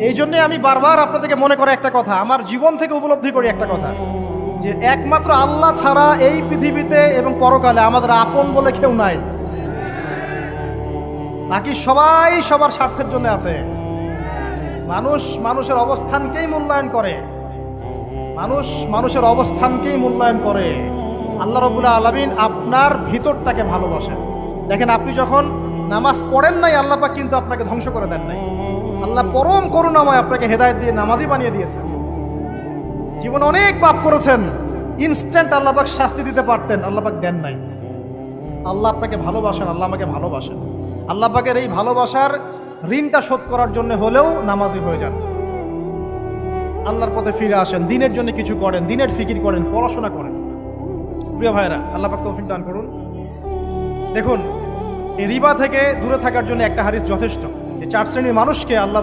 এই জন্যে আমি বারবার আপনাদেরকে মনে করে একটা কথা, আমার জীবন থেকে উপলব্ধি করি একটা কথা, যে একমাত্র আল্লাহ ছাড়া এই পৃথিবীতে এবং পরকালে আমাদের আপন বলে কেউ নাই। বাকি সবাই সবার স্বার্থের জন্য আছে। মানুষ মানুষের অবস্থানকেই মূল্যায়ন করে, মানুষ মানুষের অবস্থানকেই মূল্যায়ন করে। আল্লাহ রাব্বুল আলামিন আপনার ভিতরটাকে ভালোবাসেন। দেখেন, আপনি যখন নামাজ পড়েন নাই, আল্লাহ পাক কিন্তু আপনাকে ধ্বংস করে দেন নাই। আল্লাহ পরম করুণাময় আপনাকে হেদায়েত দিয়ে নামাজি বানিয়ে দিয়েছেন। জীবনে অনেক পাপ করেছেন, ইনস্ট্যান্ট আল্লাহ পাক শাস্তি দিতে পারতেন, আল্লাহ পাক দেন নাই। আল্লাহ আপনাকে ভালোবাসেন, আল্লাহ আমাকে ভালোবাসেন। আল্লাহ পাকের এই ভালোবাসার ঋণটা শোধ করার জন্য হলেও নামাজি হয়ে যান, আল্লাহর পথে ফিরে আসেন, দিনের জন্য কিছু করেন, দিনের ফিকির করেন, পড়াশোনা করেন। প্রিয় ভাইরা, আল্লাহ পাক তৌফিক দান করুন। দেখুন, এই রিবা থেকে দূরে থাকার জন্য একটা হাদিস যথেষ্ট, যে 4 শ্রেণীর মানুষকে আল্লাহ